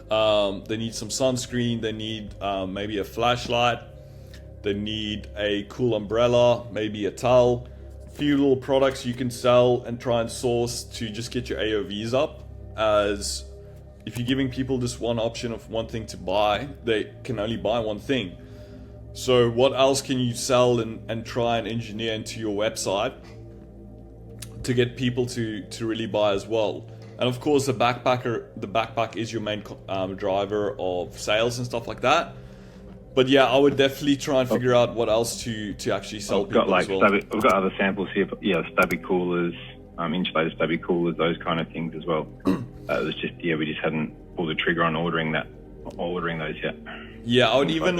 they need some sunscreen, they need maybe a flashlight, they need a cool umbrella, maybe a towel, a few little products you can sell and try and source to just get your AOVs up. As if you're giving people just one option of one thing to buy, they can only buy one thing. So what else can you sell and try and engineer into your website to get people to really buy as well? And of course, the backpack is your main driver of sales and stuff like that. But yeah, I would definitely try and figure out what else to actually sell people as well. I've got other samples here, but yeah, stubby coolers, insulated stubby coolers, those kind of things as well. It was just, we just hadn't pulled the trigger on ordering those yet. Yeah, I would even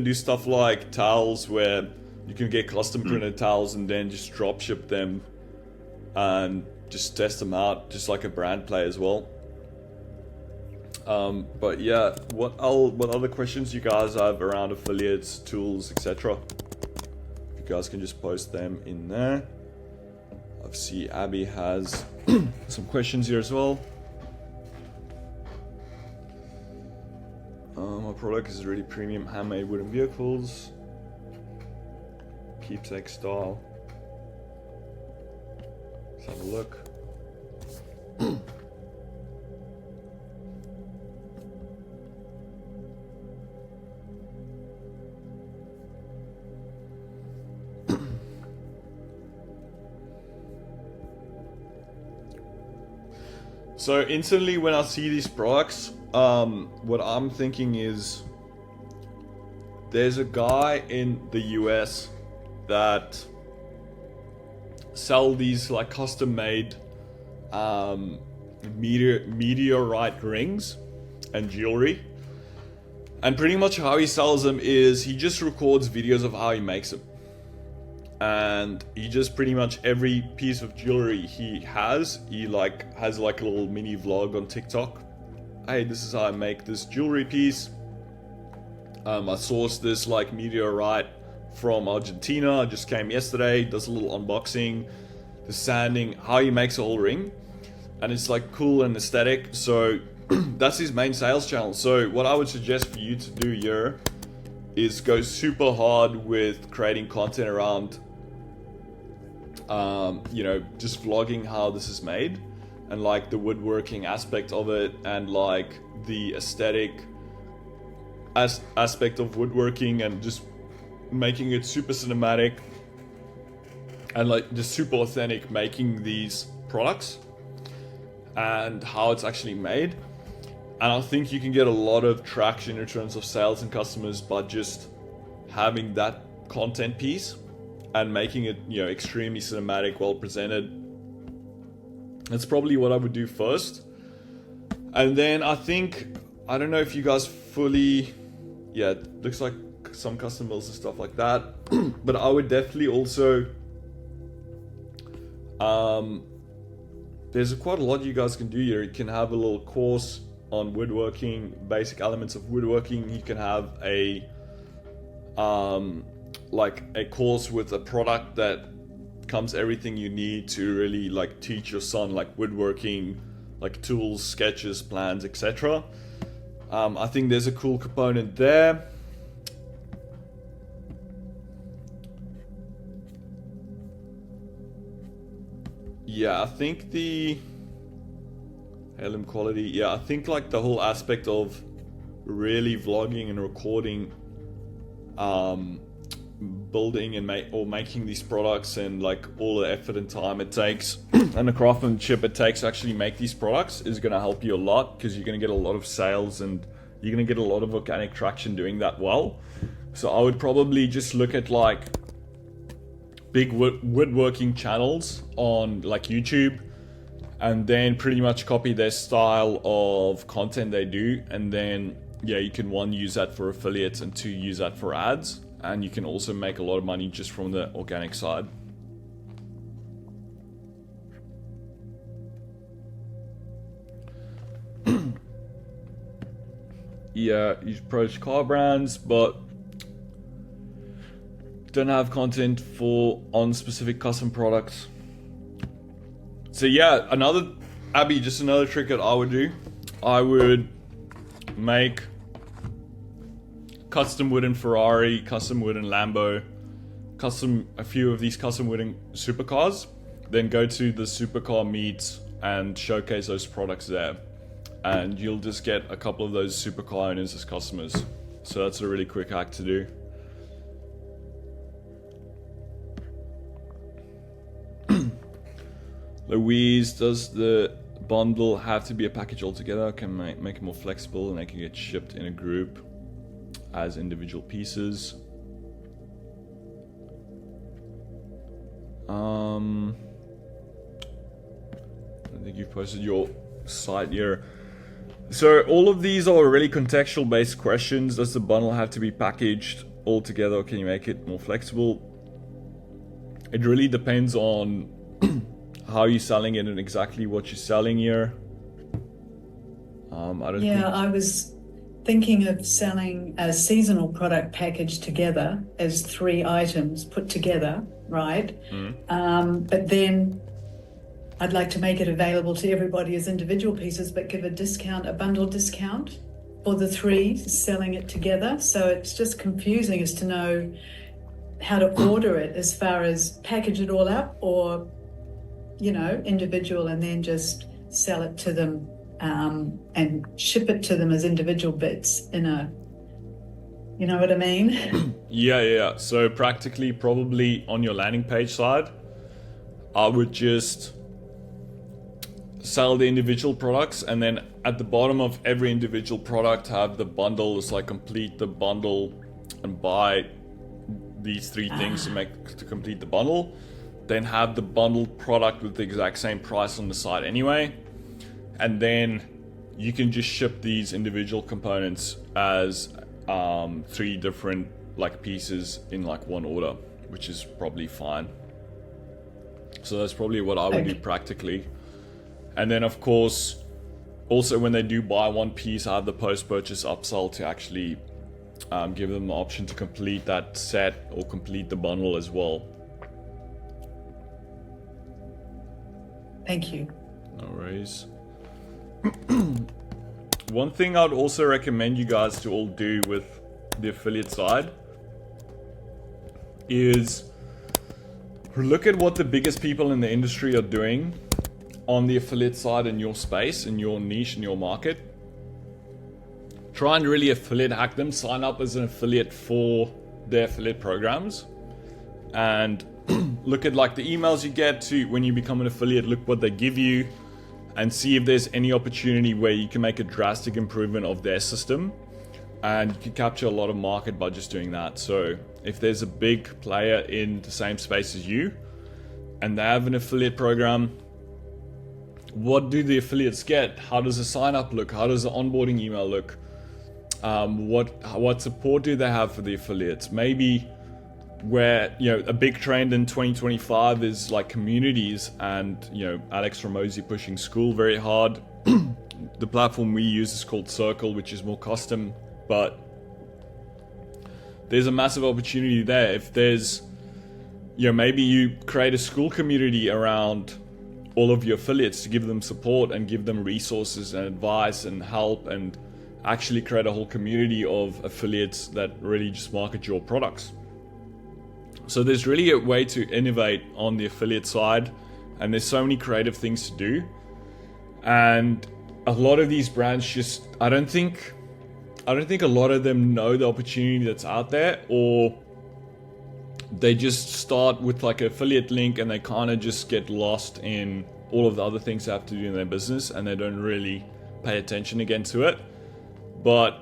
do stuff like towels, where you can get custom printed towels and then just drop ship them and just test them out, just like a brand play as well. But yeah, what other questions you guys have around affiliates, tools, etc.? You guys can just post them in there. I see Abby has some questions here as well. My product is really premium handmade wooden vehicles, keepsake style. Let's have a look. So instantly when I see these products, what I'm thinking is there's a guy in the US that sell these like custom made meteorite rings and jewelry, and pretty much how he sells them is he just records videos of how he makes them, and he just pretty much every piece of jewelry he has a little mini vlog on TikTok. Hey, this is how I make this jewelry piece. I sourced this like meteorite from Argentina. I just came yesterday. Does a little unboxing, the sanding, how he makes a whole ring, and it's like cool and aesthetic. So that's his main sales channel. So what I would suggest for you to do here is go super hard with creating content around just vlogging how this is made, and like the woodworking aspect of it, and like the aesthetic aspect of woodworking, and just making it super cinematic and like just super authentic, making these products and how it's actually made. And I think you can get a lot of traction in terms of sales and customers by just having that content piece and making it, extremely cinematic, well presented. That's probably what I would do first. And then I don't know if you guys fully, it looks like some custom builds and stuff like that. But I would definitely also, there's quite a lot you guys can do here. You can have a little course on woodworking, basic elements of woodworking. You can have a like a course with a product that comes everything you need to really like teach your son like woodworking, like tools, sketches, plans, etc. I think there's a cool component there. Yeah, I think the heirloom quality, yeah, I think like the whole aspect of really vlogging and recording, building and making these products, and like all the effort and time it takes and the craftsmanship it takes to actually make these products is going to help you a lot, because you're going to get a lot of sales and you're going to get a lot of organic traction doing that well. So I would probably just look at like big woodworking channels on like YouTube, and then pretty much copy their style of content they do, and then yeah, you can one, use that for affiliates, and two, use that for ads, and you can also make a lot of money just from the organic side. Yeah, you approach car brands, but don't have content for on specific custom products. So yeah, Abby, just another trick that I would do. I would make custom wooden Ferrari, custom wooden Lambo, a few of these custom wooden supercars, then go to the supercar meets and showcase those products there. And you'll just get a couple of those supercar owners as customers. So that's a really quick hack to do. Louise, does the bundle have to be a package altogether? Can make it more flexible and they can get shipped in a group as individual pieces? I don't think you've posted your site here. So all of these are really contextual based questions. Does the bundle have to be packaged all together, or can you make it more flexible? It really depends on how you're selling it and exactly what you're selling here. I was thinking of selling a seasonal product packaged together as 3 items put together, right? But then I'd like to make it available to everybody as individual pieces, but give a bundle discount for the 3 selling it together. So it's just confusing as to know how to order it, as far as package it all up, or, individual, and then just sell it to them and ship it to them as individual bits in a, you know what I mean? Yeah. So practically, probably on your landing page side, I would just sell the individual products, and then at the bottom of every individual product have the bundle. It's like complete the bundle and buy these 3 things to complete the bundle. Then have the bundled product with the exact same price on the side anyway, and then you can just ship these individual components as 3 different like pieces in like one order, which is probably fine. So that's probably what I would do practically. And then of course, also when they do buy one piece, I have the post-purchase upsell to actually give them the option to complete that set or complete the bundle as well. Thank you. No worries. One thing I'd also recommend you guys to all do with the affiliate side is look at what the biggest people in the industry are doing on the affiliate side in your space, in your niche, in your market. Try and really affiliate hack them. Sign up as an affiliate for their affiliate programs, and look at like the emails you get to when you become an affiliate. Look what they give you, and see if there's any opportunity where you can make a drastic improvement of their system, and you can capture a lot of market by just doing that. So if there's a big player in the same space as you and they have an affiliate program, what do the affiliates get? How does the sign up look? How does the onboarding email look? What support do they have for the affiliates? Maybe where, a big trend in 2025 is like communities, and Alex Ramosi pushing school very hard. The platform we use is called Circle, which is more custom, but there's a massive opportunity there. If there's, maybe you create a school community around all of your affiliates to give them support and give them resources and advice and help, and actually create a whole community of affiliates that really just market your products. So there's really a way to innovate on the affiliate side, and there's so many creative things to do. And a lot of these brands just, I don't think a lot of them know the opportunity that's out there, or they just start with like an affiliate link and they kind of just get lost in all of the other things they have to do in their business, and they don't really pay attention again to it. But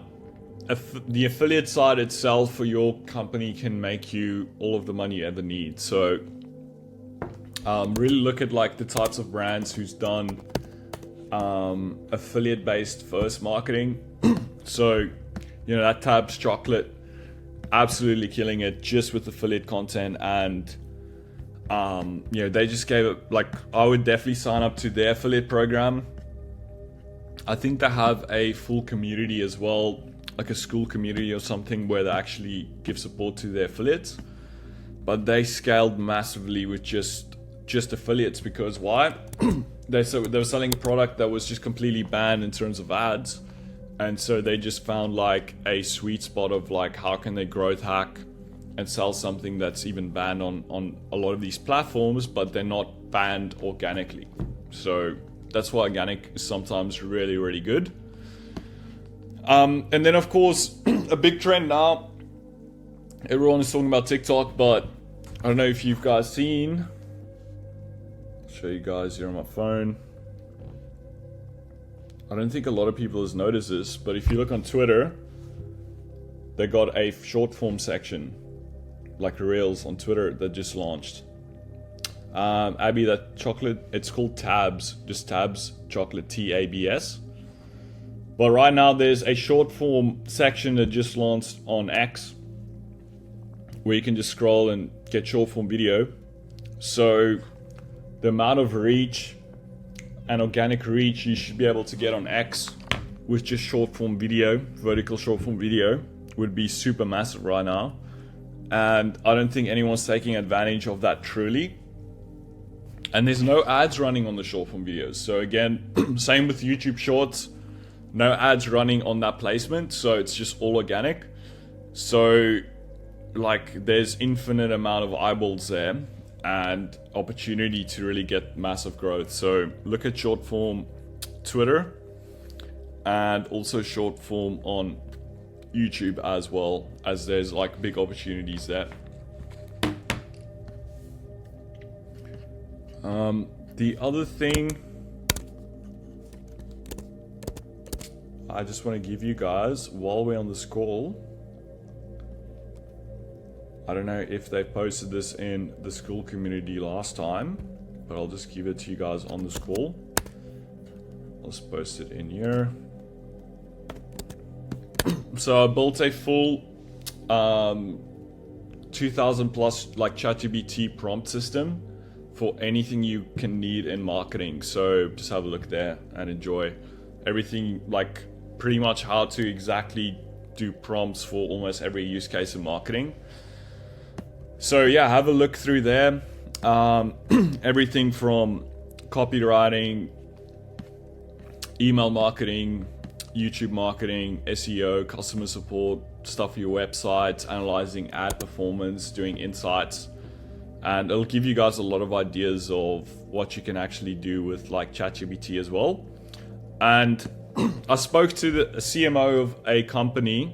the affiliate side itself for your company can make you all of the money you ever need. So really look at like the types of brands who's done affiliate based first marketing. So that Tabs chocolate, absolutely killing it just with affiliate content. And they just gave it, like, I would definitely sign up to their affiliate program. I think they have a full community as well, like a school community or something, where they actually give support to their affiliates. But they scaled massively with just affiliates, because why? They were selling a product that was just completely banned in terms of ads, and so they just found like a sweet spot of like, how can they growth hack and sell something that's even banned on a lot of these platforms, but they're not banned organically. So that's why organic is sometimes really, really good. And then of course, a big trend now, everyone is talking about TikTok, but I don't know if you've guys seen, I'll show you guys here on my phone. I don't think a lot of people has noticed this, but if you look on Twitter, they got a short form section, like Reels on Twitter, that just launched. Abby, that chocolate, it's called Tabs, just Tabs chocolate, TABS. But right now there's a short form section that just launched on X, where you can just scroll and get short form video. So the amount of reach and organic reach you should be able to get on X with just short form video, vertical short form video, would be super massive right now. And I don't think anyone's taking advantage of that truly. And there's no ads running on the short form videos. So again, same with YouTube Shorts, no ads running on that placement. So it's just all organic. So like there's infinite amount of eyeballs there and opportunity to really get massive growth. So look at short form Twitter and also short form on YouTube as well, as there's like big opportunities there. The other thing I just want to give you guys while we're on this call, I don't know if they posted this in the school community last time, but I'll just give it to you guys on this call. I'll just post it in here. So I built a full 2000 plus like ChatGPT prompt system for anything you can need in marketing. So just have a look there and enjoy everything, like pretty much how to exactly do prompts for almost every use case in marketing. So yeah, have a look through there. Everything from copywriting, email marketing, YouTube marketing, SEO, customer support, stuff for your websites, analyzing ad performance, doing insights. And it'll give you guys a lot of ideas of what you can actually do with like ChatGPT as well. And I spoke to the CMO of a company.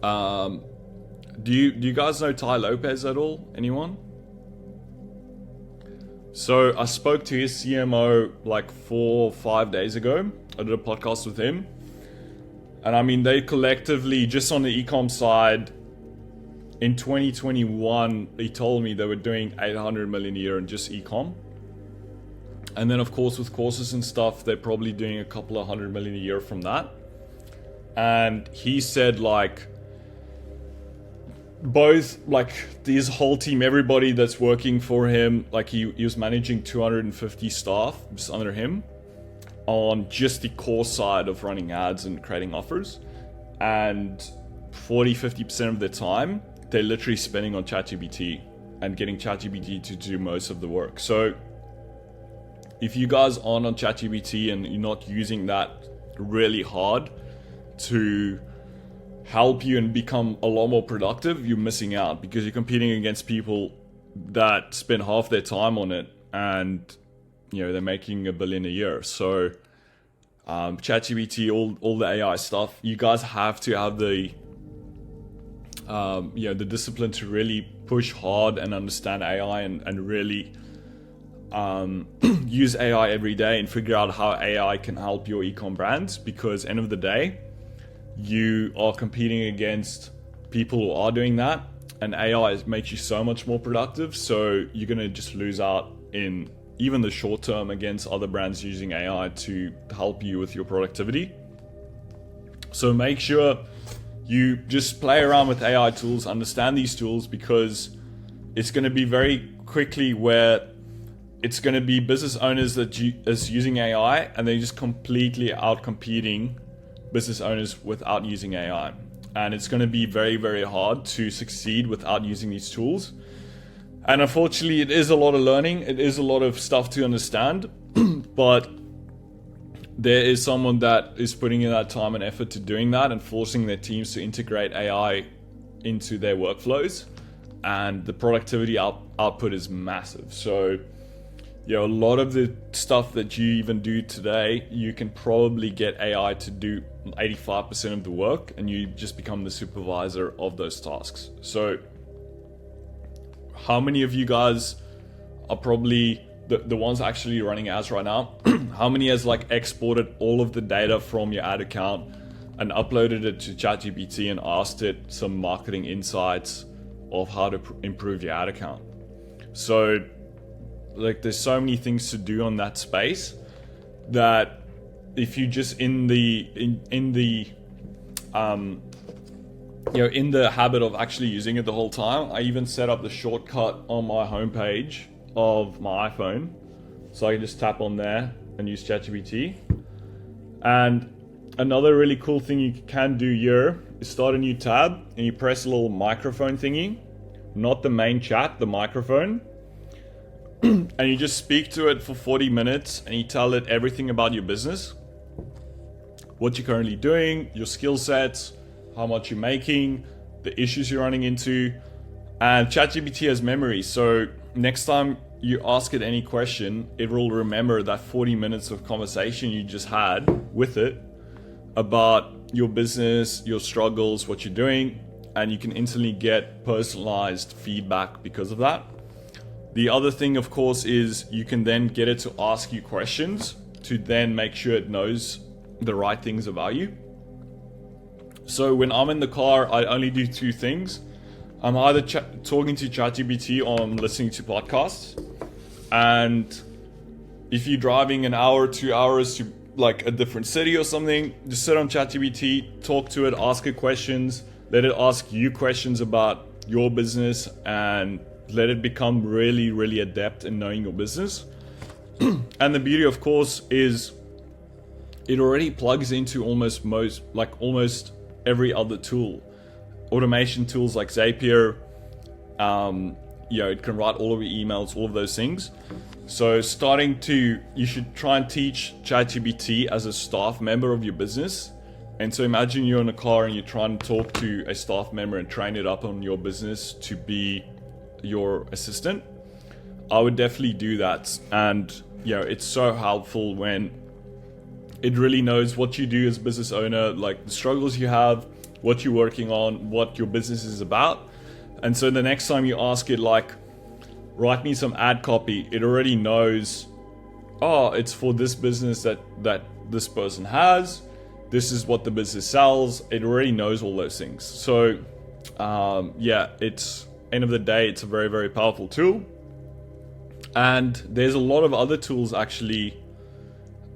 Do you guys know Ty Lopez at all? Anyone? So I spoke to his CMO like 4 or 5 days ago. I did a podcast with him. And I mean, they collectively, just on the e-com side, in 2021, he told me they were doing 800 million a year in just e-com. And then of course with courses and stuff, they're probably doing a couple of 100 million a year from that. And he said like, both like his whole team, everybody that's working for him, like he was managing 250 staff just under him on just the core side of running ads and creating offers. And 40-50% of their time, they're literally spending on ChatGPT and getting ChatGPT to do most of the work. So if you guys aren't on ChatGPT and you're not using that really hard to help you and become a lot more productive, you're missing out, because you're competing against people that spend half their time on it, and they're making $1 billion a year. So ChatGPT, all the AI stuff, you guys have to have the the discipline to really push hard and understand AI and really use AI every day and figure out how AI can help your ecom brands, because end of the day, you are competing against people who are doing that, and AI makes you so much more productive. So you're going to just lose out in even the short term against other brands using AI to help you with your productivity. So make sure you just play around with AI tools, understand these tools, because it's going to be very quickly where it's going to be business owners that is using AI, and they're just completely out competing business owners without using AI. And it's going to be very, very hard to succeed without using these tools. And unfortunately, it is a lot of learning. It is a lot of stuff to understand, but there is someone that is putting in that time and effort to doing that and forcing their teams to integrate AI into their workflows. And the productivity output is massive. So, a lot of the stuff that you even do today, you can probably get AI to do 85% of the work, and you just become the supervisor of those tasks. So how many of you guys are probably the ones actually running ads right now? How many has exported all of the data from your ad account and uploaded it to ChatGPT and asked it some marketing insights of how to improve your ad account? So there's so many things to do on that space that if you just in the habit of actually using it the whole time. I even set up the shortcut on my homepage of my iPhone, so I can just tap on there and use ChatGPT. And another really cool thing you can do here is start a new tab, and you press a little microphone thingy, not the main chat, the microphone. And you just speak to it for 40 minutes, and you tell it everything about your business, what you're currently doing, your skill sets, how much you're making, the issues you're running into. And ChatGPT has memory, so next time you ask it any question, it will remember that 40 minutes of conversation you just had with it about your business, your struggles, what you're doing, and you can instantly get personalized feedback because of that. The other thing, of course, is you can then get it to ask you questions to then make sure it knows the right things about you. So when I'm in the car, I only do two things. I'm either talking to ChatGPT or I'm listening to podcasts. And if you're driving an hour, 2 hours to a different city or something, just sit on ChatGPT, talk to it, ask it questions, let it ask you questions about your business, and let it become really, really adept in knowing your business. And the beauty, of course, is it already plugs into almost every other tool. Automation tools like Zapier, it can write all of your emails, all of those things. So you should try and teach ChatGPT as a staff member of your business. And so imagine you're in a car and you're trying to talk to a staff member and train it up on your business to be your assistant. I would definitely do that. And it's so helpful when it really knows what you do as a business owner, the struggles you have, what you're working on, what your business is about. And so the next time you ask it, write me some ad copy, it already knows, it's for this business that this person has. This is what the business sells. It already knows all those things. So it's end of the day, it's a very, very powerful tool. And there's a lot of other tools actually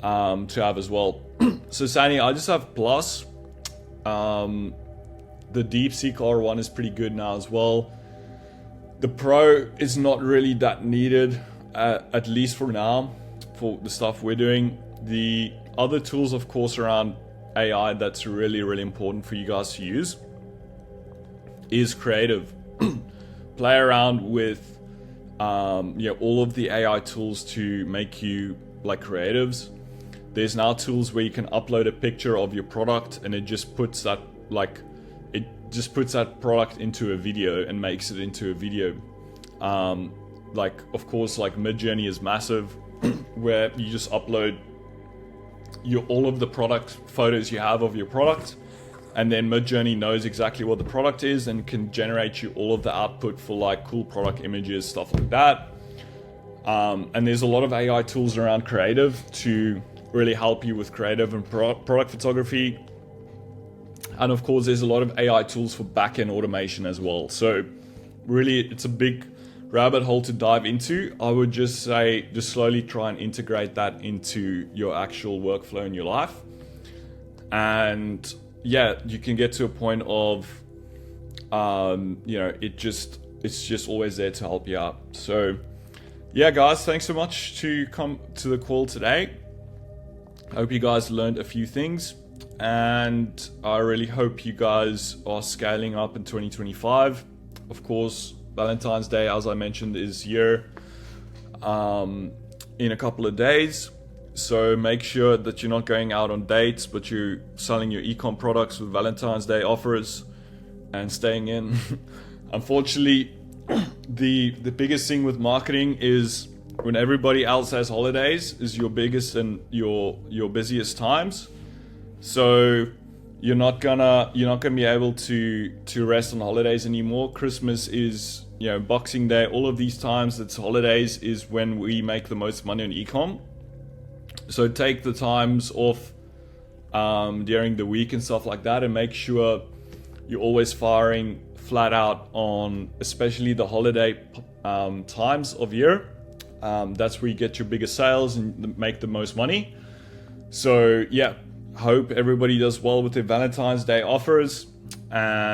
to have as well. So Sani, I just have Plus. The DeepSeek R1 is pretty good now as well. The Pro is not really that needed, at least for now, for the stuff we're doing. The other tools, of course, around AI, that's really, really important for you guys to use. is creative. Play around with all of the AI tools to make you like creatives. There's now tools where you can upload a picture of your product and it just puts that product into a video and makes it into a video. Of course, Midjourney is massive, where you just upload all of the product photos you have of your product, and then Midjourney knows exactly what the product is and can generate you all of the output for like cool product images, stuff like that. And there's a lot of AI tools around creative to really help you with creative and product photography. And of course, there's a lot of AI tools for back-end automation as well. So really, it's a big rabbit hole to dive into. I would just say, just slowly try and integrate that into your actual workflow in your life. And yeah, you can get to a point of, it's just always there to help you out. So yeah, guys, thanks so much to come to the call today. I hope you guys learned a few things, and I really hope you guys are scaling up in 2025. Of course, Valentine's Day, as I mentioned, is here in a couple of days. So make sure that you're not going out on dates, but you're selling your e-com products with Valentine's Day offers and staying in. Unfortunately, the biggest thing with marketing is when everybody else has holidays is your biggest and your busiest times. So you're not gonna be able to rest on holidays anymore. Christmas is, Boxing Day, all of these times that's holidays is when we make the most money on e-com. So take the times off during the week and stuff like that, and make sure you're always firing flat out on especially the holiday times of year. That's where you get your biggest sales and make the most money. So yeah, hope everybody does well with their Valentine's Day offers, and